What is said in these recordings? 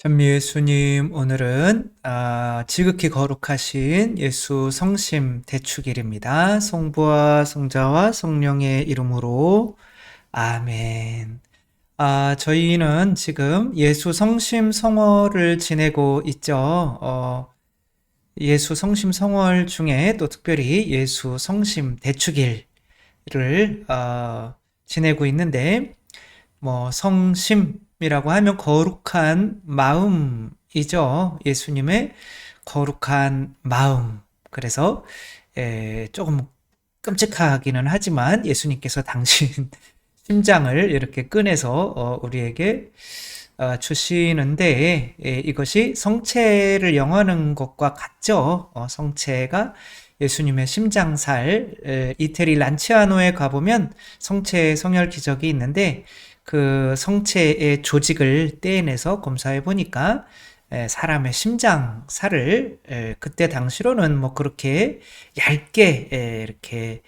찬미 예수님, 오늘은 지극히 거룩하신 예수 성심 대축일입니다. 성부와 성자와 성령의 이름으로 아멘. 저희는 지금 예수 성심 성월을 지내고 있죠. 예수 성심 성월 중에 또 특별히 예수 성심 대축일을 지내고 있는데, 성심이라고 하면 거룩한 마음이죠. 예수님의 거룩한 마음. 그래서 조금 끔찍하기는 하지만 예수님께서 당신 심장을 이렇게 꺼내서 우리에게 주시는데, 이것이 성체를 영하는 것과 같죠. 성체가 예수님의 심장살, 이태리 란치아노에 가보면 성체 성혈 기적이 있는데, 그 성체의 조직을 떼내서 검사해 보니까 사람의 심장살을 그때 당시로는 뭐 그렇게 얇게 이렇게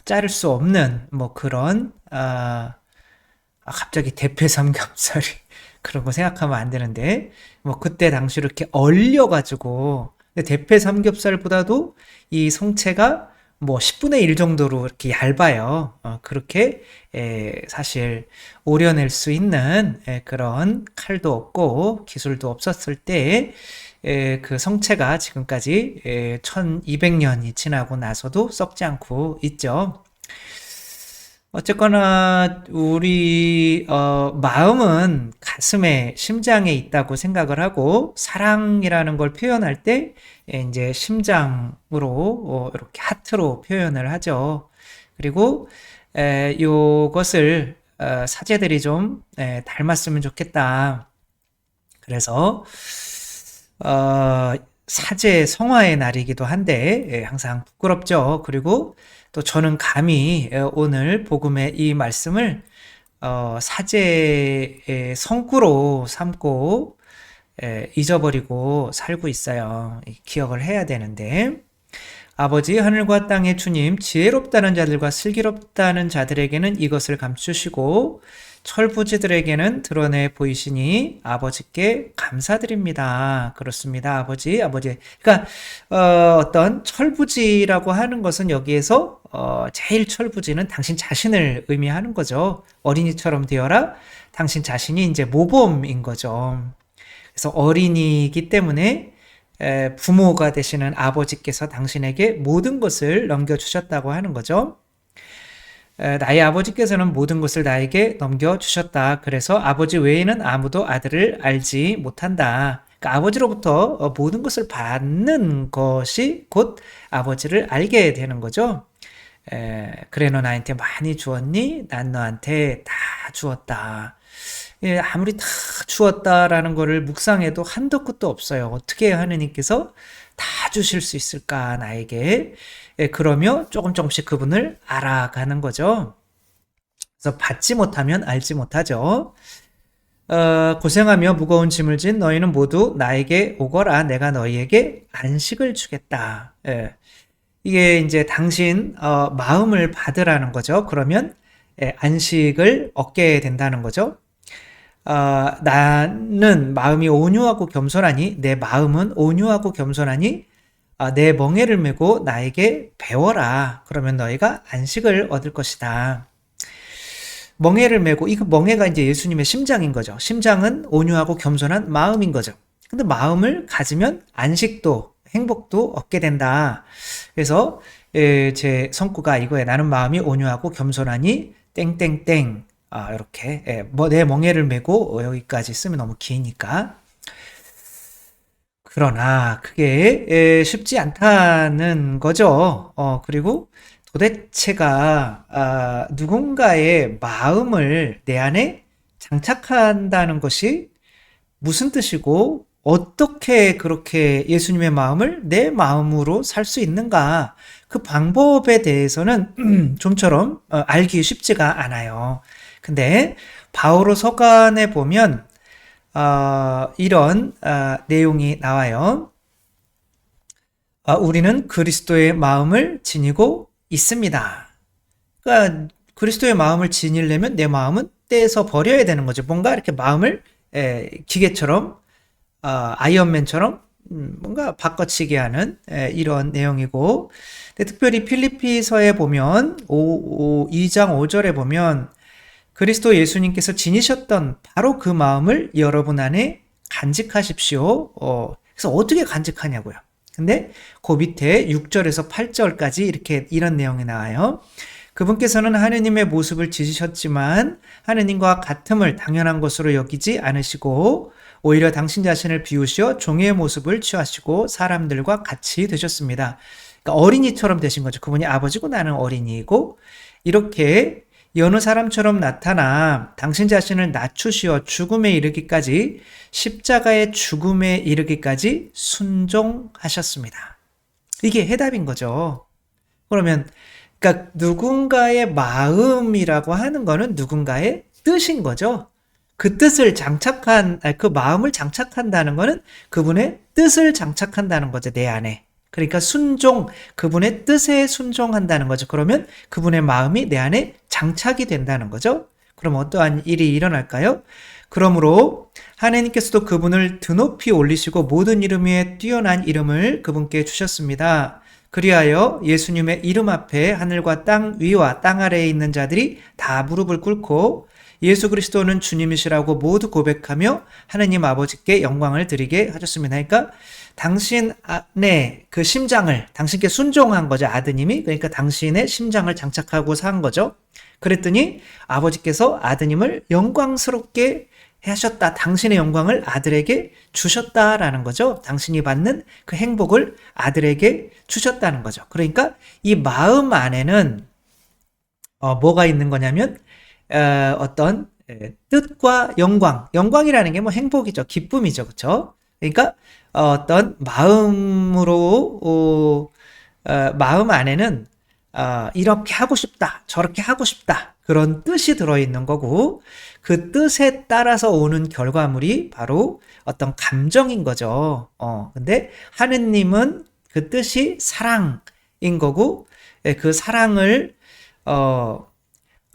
자를 수 없는 뭐 그런 갑자기 대패 삼겹살이 그런 거 생각하면 안 되는데, 뭐 그때 당시 이렇게 얼려가지고, 근데 대패 삼겹살보다도 이 성체가 뭐 10분의 1 정도로 이렇게 얇아요. 그렇게 사실 오려낼 수 있는 그런 칼도 없고 기술도 없었을 때, 그 성체가 지금까지 1200년이 지나고 나서도 썩지 않고 있죠. 어쨌거나 우리 마음은 가슴에 심장에 있다고 생각을 하고, 사랑이라는 걸 표현할 때 이제 심장으로 이렇게 하트로 표현을 하죠. 그리고 요것을 사제들이 좀 닮았으면 좋겠다. 그래서 사제 성화의 날이기도 한데 항상 부끄럽죠. 그리고 또 저는 감히 오늘 복음의 이 말씀을 사제의 성구로 삼고 잊어버리고 살고 있어요. 기억을 해야 되는데, 아버지 하늘과 땅의 주님, 지혜롭다는 자들과 슬기롭다는 자들에게는 이것을 감추시고 철부지들에게는 드러내 보이시니 아버지께 감사드립니다. 그렇습니다. 아버지. 그러니까 어떤 철부지라고 하는 것은 여기에서 제일 철부지는 당신 자신을 의미하는 거죠. 어린이처럼 되어라. 당신 자신이 이제 모범인 거죠. 그래서 어린이기 때문에 부모가 되시는 아버지께서 당신에게 모든 것을 넘겨주셨다고 하는 거죠. 나의 아버지께서는 모든 것을 나에게 넘겨주셨다. 그래서 아버지 외에는 아무도 아들을 알지 못한다. 그러니까 아버지로부터 모든 것을 받는 것이 곧 아버지를 알게 되는 거죠. 그래, 너 나한테 많이 주었니? 난 너한테 다 주었다. 아무리 다 주었다라는 거를 묵상해도 한도 끝도 없어요. 어떻게 하느님께서 다 주실 수 있을까, 나에게. 그러며 조금씩 그분을 알아가는 거죠. 그래서 받지 못하면 알지 못하죠. 고생하며 무거운 짐을 진 너희는 모두 나에게 오거라. 내가 너희에게 안식을 주겠다. 이게 이제 당신 마음을 받으라는 거죠. 그러면 안식을 얻게 된다는 거죠. 나는 마음이 온유하고 겸손하니, 내 마음은 온유하고 겸손하니 내 멍에를 메고 나에게 배워라. 그러면 너희가 안식을 얻을 것이다. 멍에를 메고, 이거 멍에가 이제 예수님의 심장인 거죠. 심장은 온유하고 겸손한 마음인 거죠. 근데 마음을 가지면 안식도 행복도 얻게 된다. 그래서 제 성구가 이거예요. 나는 마음이 온유하고 겸손하니 땡땡땡. 이렇게 내 멍에를 메고, 여기까지 쓰면 너무 기니까. 그러나 그게 쉽지 않다는 거죠. 그리고 도대체가 누군가의 마음을 내 안에 장착한다는 것이 무슨 뜻이고, 어떻게 그렇게 예수님의 마음을 내 마음으로 살 수 있는가, 그 방법에 대해서는 좀처럼 알기 쉽지가 않아요. 근데 바오로 서간에 보면 이런 내용이 나와요. 우리는 그리스도의 마음을 지니고 있습니다. 그러니까 그리스도의 마음을 지니려면 내 마음은 떼서 버려야 되는 거죠. 뭔가 이렇게 마음을 기계처럼 아이언맨처럼 뭔가 바꿔치기 하는 이런 내용이고, 특별히 필리피서에 보면 2장 5절에 보면 그리스도 예수님께서 지니셨던 바로 그 마음을 여러분 안에 간직하십시오. 그래서 어떻게 간직하냐고요. 근데 그 밑에 6절에서 8절까지 이런 내용이 나와요. 그분께서는 하느님의 모습을 지니셨지만 하느님과 같음을 당연한 것으로 여기지 않으시고 오히려 당신 자신을 비우시어 종의 모습을 취하시고 사람들과 같이 되셨습니다. 그러니까 어린이처럼 되신 거죠. 그분이 아버지고 나는 어린이고, 이렇게 여느 사람처럼 나타나 당신 자신을 낮추시어 죽음에 이르기까지, 십자가의 죽음에 이르기까지 순종하셨습니다. 이게 해답인 거죠. 그러면 그러니까 누군가의 마음이라고 하는 거는 누군가의 뜻인 거죠. 그 뜻을 그 마음을 장착한다는 거는 그분의 뜻을 장착한다는 거죠, 내 안에. 그러니까 그분의 뜻에 순종한다는 거죠. 그러면 그분의 마음이 내 안에 장착이 된다는 거죠. 그럼 어떠한 일이 일어날까요? 그러므로 하나님께서도 그분을 드높이 올리시고 모든 이름 위에 뛰어난 이름을 그분께 주셨습니다. 그리하여 예수님의 이름 앞에 하늘과 땅 위와 땅 아래에 있는 자들이 다 무릎을 꿇고 예수 그리스도는 주님이시라고 모두 고백하며 하느님 아버지께 영광을 드리게 하셨습니다. 그러니까 당신 안에 그 심장을 당신께 순종한 거죠. 아드님이. 그러니까 당신의 심장을 장착하고 산 거죠. 그랬더니 아버지께서 아드님을 영광스럽게 하셨다. 당신의 영광을 아들에게 주셨다라는 거죠. 당신이 받는 그 행복을 아들에게 주셨다는 거죠. 그러니까 이 마음 안에는 뭐가 있는 거냐면 어떤 뜻과 영광이라는 게 뭐 행복이죠. 기쁨이죠. 그렇죠? 그러니까 어떤 마음으로 마음 안에는 이렇게 하고 싶다, 저렇게 하고 싶다, 그런 뜻이 들어있는 거고, 그 뜻에 따라서 오는 결과물이 바로 어떤 감정인 거죠. 근데 하느님은 그 뜻이 사랑인 거고, 그 사랑을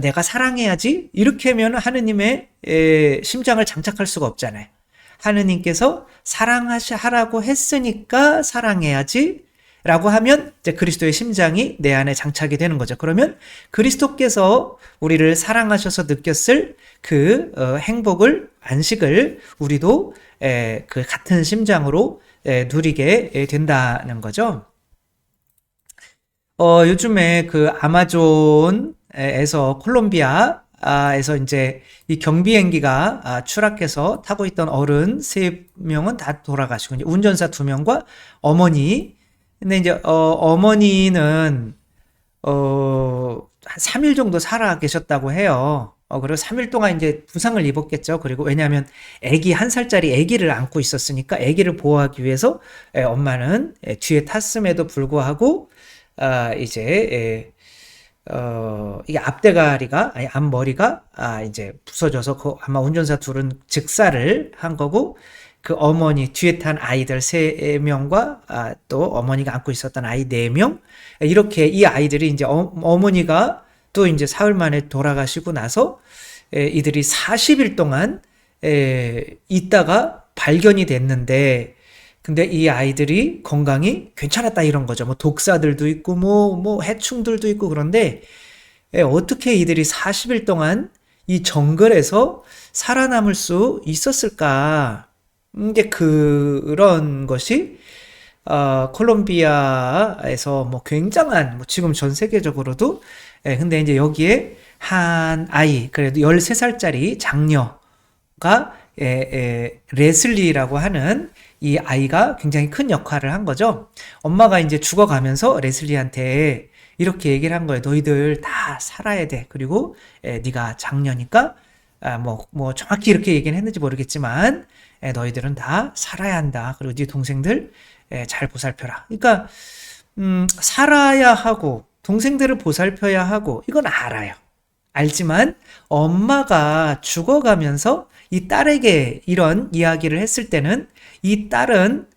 내가 사랑해야지, 이렇게 하면 하느님의 심장을 장착할 수가 없잖아요. 하느님께서 사랑하라고 했으니까 사랑해야지 라고 하면 이제 그리스도의 심장이 내 안에 장착이 되는 거죠. 그러면 그리스도께서 우리를 사랑하셔서 느꼈을 그 행복을, 안식을 우리도 그 같은 심장으로 누리게 된다는 거죠. 요즘에 그 아마존에서 콜롬비아에서 이제 이 경비행기가 추락해서 타고 있던 어른 3명은 다 돌아가시고, 이제 운전사 2명과 어머니. 근데 이제 어머니는 한 3일 정도 살아 계셨다고 해요. 그리고 3일 동안 이제 부상을 입었겠죠. 그리고 왜냐하면 아기 1살짜리 아기를 안고 있었으니까 아기를 보호하기 위해서 엄마는 뒤에 탔음에도 불구하고 이제 이게 앞머리가 이제 부서져서 아마 운전사 둘은 즉사를 한 거고, 그 어머니 뒤에 탄 아이들 3명과 또 어머니가 안고 있었던 아이 4명, 이렇게 이 아이들이 이제 어머니가 또 이제 사흘 만에 돌아가시고 나서 이들이 40일 동안 있다가 발견이 됐는데, 근데 이 아이들이 건강이 괜찮았다 이런 거죠. 뭐 독사들도 있고 뭐 해충들도 있고, 그런데 어떻게 이들이 40일 동안 이 정글에서 살아남을 수 있었을까? 이제 그런 것이 콜롬비아에서 뭐 굉장한, 뭐 지금 전 세계적으로도, 근데 이제 여기에 한 아이, 그래도 13살짜리 장녀가 레슬리라고 하는 이 아이가 굉장히 큰 역할을 한 거죠. 엄마가 이제 죽어가면서 레슬리한테 이렇게 얘기를 한 거예요. 너희들 다 살아야 돼. 그리고 네가 장녀니까 뭐 정확히 이렇게 얘기는 했는지 모르겠지만 너희들은 다 살아야 한다. 그리고 네 동생들 잘 보살펴라. 그러니까 살아야 하고 동생들을 보살펴야 하고, 이건 알아요. 알지만 엄마가 죽어가면서 이 딸에게 이런 이야기를 했을 때는 이 딸은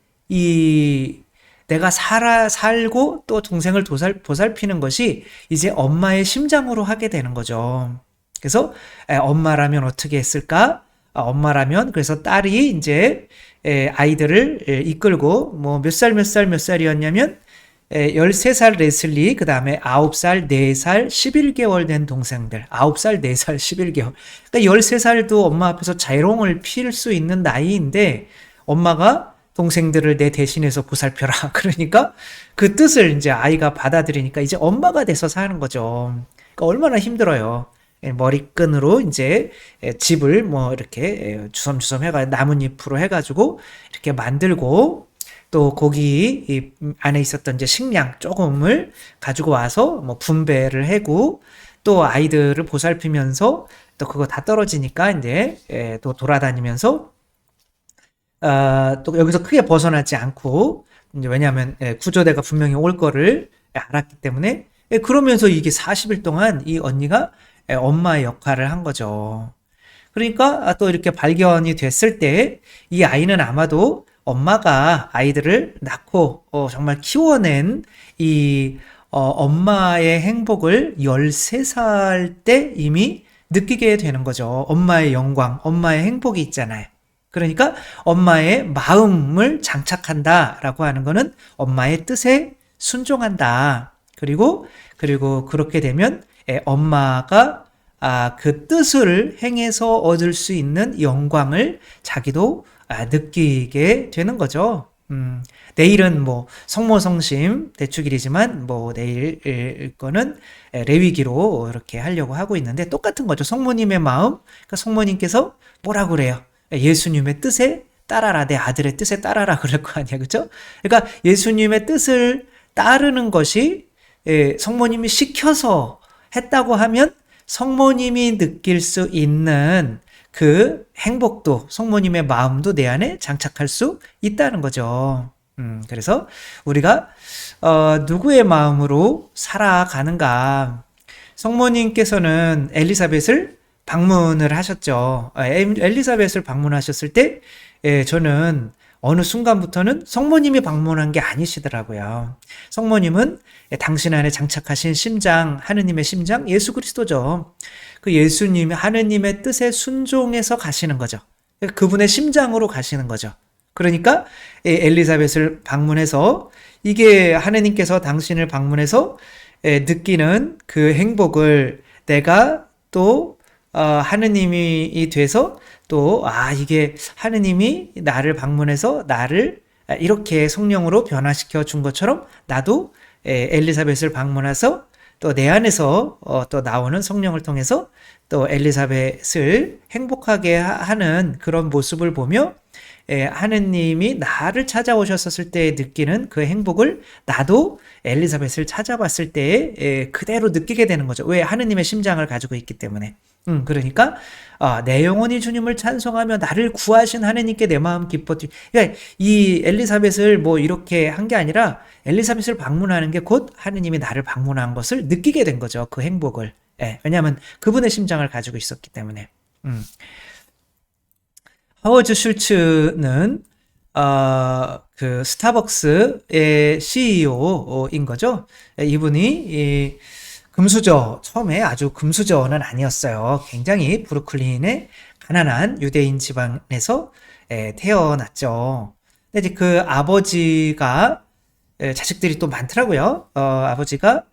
내가 살고 또 동생을 보살피는 것이 이제 엄마의 심장으로 하게 되는 거죠. 그래서 엄마라면 어떻게 했을까? 엄마라면 그래서 딸이 이제 아이들을 이끌고 뭐 몇 살이었냐면 13살 레슬리, 그 다음에 9살, 4살, 11개월 된 동생들. 9살, 4살, 11개월. 그러니까 13살도 엄마 앞에서 재롱을 필 수 있는 나이인데, 엄마가 동생들을 내 대신해서 보살펴라. 그러니까 그 뜻을 이제 아이가 받아들이니까 이제 엄마가 돼서 사는 거죠. 그러니까 얼마나 힘들어요. 머리끈으로 이제 집을 뭐 이렇게 주섬주섬 해가 나뭇잎으로 해가지고 이렇게 만들고, 또 거기 안에 있었던 이제 식량 조금을 가지고 와서 뭐 분배를 하고, 또 아이들을 보살피면서 또 그거 다 떨어지니까 이제 또 돌아다니면서 또 여기서 크게 벗어나지 않고, 이제 왜냐하면 구조대가 분명히 올 거를 알았기 때문에, 그러면서 이게 40일 동안 이 언니가 엄마의 역할을 한 거죠. 그러니까 또 이렇게 발견이 됐을 때 이 아이는 아마도 엄마가 아이들을 낳고 정말 키워낸 이 엄마의 행복을 13살 때 이미 느끼게 되는 거죠. 엄마의 영광, 엄마의 행복이 있잖아요. 그러니까 엄마의 마음을 장착한다라고 하는 거는 엄마의 뜻에 순종한다. 그리고 그렇게 되면 엄마가 그 뜻을 행해서 얻을 수 있는 영광을 자기도 느끼게 되는 거죠. 내일은 뭐 성모성심 대축일이지만 뭐 내일 거는 레위기로 이렇게 하려고 하고 있는데 똑같은 거죠. 성모님의 마음, 그러니까 성모님께서 뭐라 그래요? 예수님의 뜻에 따라라, 내 아들의 뜻에 따라라 그럴 거 아니야, 그렇죠? 그러니까 예수님의 뜻을 따르는 것이 성모님이 시켜서 했다고 하면 성모님이 느낄 수 있는 그 행복도, 성모님의 마음도 내 안에 장착할 수 있다는 거죠. 그래서 우리가 누구의 마음으로 살아가는가. 성모님께서는 엘리사벳을 방문을 하셨죠. 엘리사벳을 방문하셨을 때 저는 어느 순간부터는 성모님이 방문한 게 아니시더라고요. 성모님은 당신 안에 장착하신 심장, 하느님의 심장, 예수 그리스도죠. 그 예수님, 하느님의 뜻에 순종해서 가시는 거죠. 그분의 심장으로 가시는 거죠. 그러니까 엘리사벳을 방문해서 이게 하느님께서 당신을 방문해서 느끼는 그 행복을 내가 또 하느님이 돼서 또 이게 하느님이 나를 방문해서 나를 이렇게 성령으로 변화시켜 준 것처럼 나도 엘리사벳을 방문해서 또 내 안에서 또 나오는 성령을 통해서 또 엘리사벳을 행복하게 하는 그런 모습을 보며 하느님이 나를 찾아오셨을 때 느끼는 그 행복을 나도 엘리사벳을 찾아봤을 때 그대로 느끼게 되는 거죠. 왜? 하느님의 심장을 가지고 있기 때문에. 그러니까 내 영혼이 주님을 찬송하며 나를 구하신 하느님께 내 마음 기뻤지. 그러니까 이 엘리사벳을 뭐 이렇게 한 게 아니라 엘리사벳을 방문하는 게 곧 하느님이 나를 방문한 것을 느끼게 된 거죠. 그 행복을. 왜냐하면 그분의 심장을 가지고 있었기 때문에. 하워드 슐츠는 그 스타벅스의 CEO인 거죠. 이분이 금수저, 처음에 아주 금수저는 아니었어요. 굉장히 브루클린의 가난한 유대인 집안에서 태어났죠. 근데 이제 그 아버지가 자식들이 또 많더라고요. 아버지가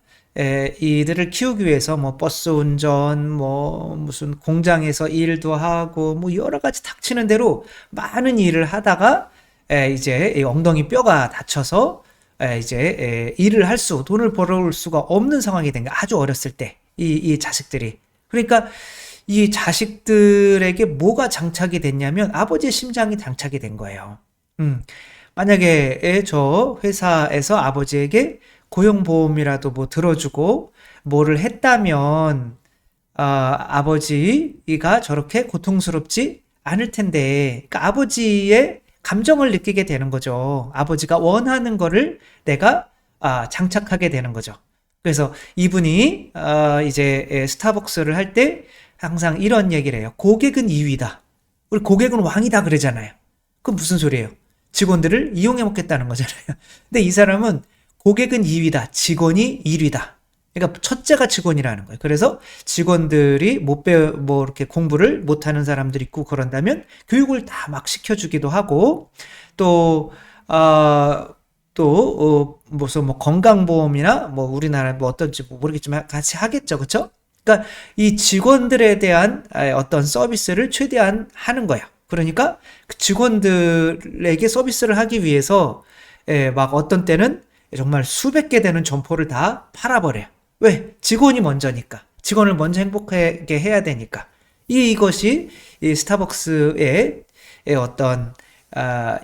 이들을 키우기 위해서 뭐 버스 운전, 뭐 무슨 공장에서 일도 하고 뭐 여러 가지 닥치는 대로 많은 일을 하다가 이제 엉덩이 뼈가 다쳐서 이제 일을 돈을 벌어올 수가 없는 상황이 된 거예요. 아주 어렸을 때 이 자식들이. 그러니까 이 자식들에게 뭐가 장착이 됐냐면 아버지의 심장이 장착이 된 거예요. 만약에 저 회사에서 아버지에게 고용보험이라도 뭐 들어주고 뭐를 했다면 아버지가 저렇게 고통스럽지 않을 텐데, 그러니까 아버지의 감정을 느끼게 되는 거죠. 아버지가 원하는 거를 내가 장착하게 되는 거죠. 그래서 이분이 이제 스타벅스를 할 때 항상 이런 얘기를 해요. 고객은 2위다. 우리 고객은 왕이다 그러잖아요. 그건 무슨 소리예요? 직원들을 이용해 먹겠다는 거잖아요. 근데 이 사람은 고객은 2위다. 직원이 1위다. 그러니까 첫째가 직원이라는 거예요. 그래서 직원들이 뭐 이렇게 공부를 못하는 사람들이 있고 그런다면 교육을 다 막 시켜주기도 하고, 또, 무슨 뭐 건강보험이나 뭐 우리나라 뭐 어떤지 모르겠지만 같이 하겠죠. 그쵸? 그러니까 이 직원들에 대한 어떤 서비스를 최대한 하는 거예요. 그러니까 그 직원들에게 서비스를 하기 위해서 막 어떤 때는 정말 수백 개 되는 점포를 다 팔아버려요. 왜? 직원이 먼저니까. 직원을 먼저 행복하게 해야 되니까. 이것이 이 스타벅스의 어떤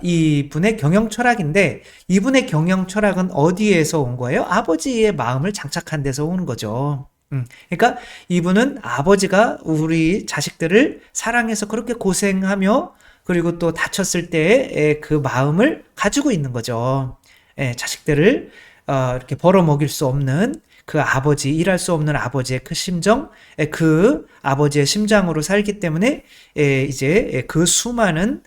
이분의 경영 철학인데, 이분의 경영 철학은 어디에서 온 거예요? 아버지의 마음을 장착한 데서 오는 거죠. 그러니까 이분은 아버지가 우리 자식들을 사랑해서 그렇게 고생하며 그리고 또 다쳤을 때의 그 마음을 가지고 있는 거죠. 자식들을 이렇게 벌어먹일 수 없는 그 아버지, 일할 수 없는 아버지의 그 심정, 그 아버지의 심장으로 살기 때문에 이제 그 수많은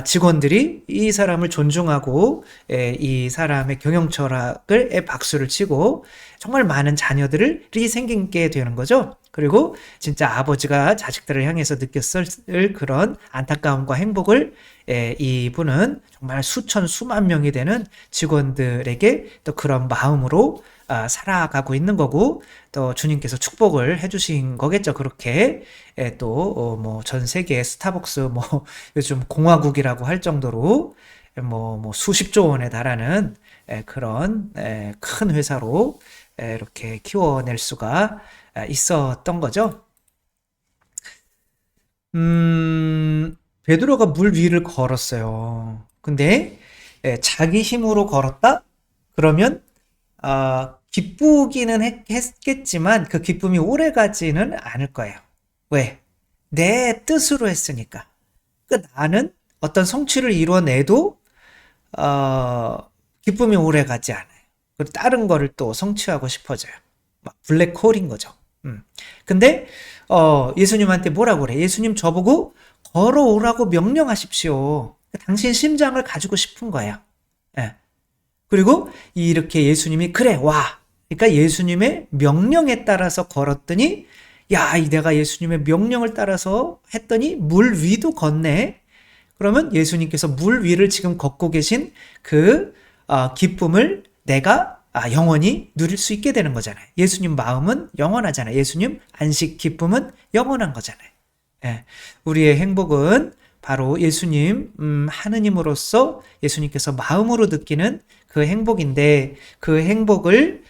직원들이 이 사람을 존중하고 이 사람의 경영 철학을 박수를 치고 정말 많은 자녀들이 생기게 되는 거죠. 그리고 진짜 아버지가 자식들을 향해서 느꼈을 그런 안타까움과 행복을 이분은 정말 수천 수만 명이 되는 직원들에게 또 그런 마음으로 살아가고 있는 거고, 또 주님께서 축복을 해주신 거겠죠. 그렇게 또 뭐 전 세계 스타벅스 뭐 요즘 공화국이라고 할 정도로 뭐 수십조 원에 달하는 그런 큰 회사로 이렇게 키워낼 수가 있었던 거죠. 베드로가 물 위를 걸었어요. 근데 자기 힘으로 걸었다? 그러면 기쁘기는 했겠지만 그 기쁨이 오래 가지는 않을 거예요. 왜? 내 뜻으로 했으니까. 그러니까 나는 어떤 성취를 이뤄내도 기쁨이 오래 가지 않아요. 그리고 다른 거를 또 성취하고 싶어져요. 막 블랙홀인 거죠. 근데 예수님한테 뭐라고 그래? 예수님 저보고 걸어오라고 명령하십시오. 당신 심장을 가지고 싶은 거예요. 예. 그리고 이렇게 예수님이 그래 와. 그러니까 예수님의 명령에 따라서 걸었더니 내가 예수님의 명령을 따라서 했더니 물 위도 걷네. 그러면 예수님께서 물 위를 지금 걷고 계신 그 기쁨을 내가 영원히 누릴 수 있게 되는 거잖아요. 예수님 마음은 영원하잖아요. 예수님 안식 기쁨은 영원한 거잖아요. 우리의 행복은 바로 예수님, 하느님으로서 예수님께서 마음으로 느끼는 그 행복인데, 그 행복을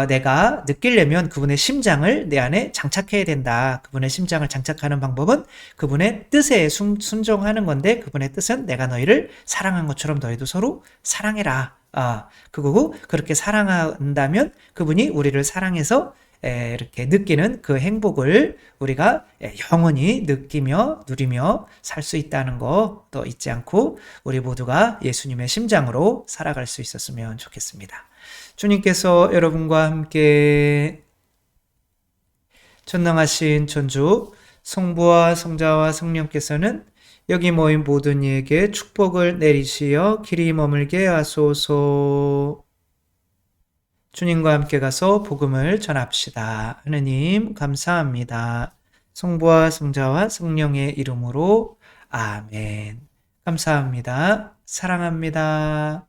내가 느끼려면 그분의 심장을 내 안에 장착해야 된다. 그분의 심장을 장착하는 방법은 그분의 뜻에 순종하는 건데, 그분의 뜻은 내가 너희를 사랑한 것처럼 너희도 서로 사랑해라. 그거고, 그렇게 사랑한다면 그분이 우리를 사랑해서 이렇게 느끼는 그 행복을 우리가 영원히 느끼며 누리며 살 수 있다는 거 또 잊지 않고 우리 모두가 예수님의 심장으로 살아갈 수 있었으면 좋겠습니다. 주님께서 여러분과 함께 전능하신 천주 성부와 성자와 성령께서는 여기 모인 모든 이에게 축복을 내리시어 길이 머물게 하소서. 주님과 함께 가서 복음을 전합시다. 하느님 감사합니다. 성부와 성자와 성령의 이름으로 아멘. 감사합니다. 사랑합니다.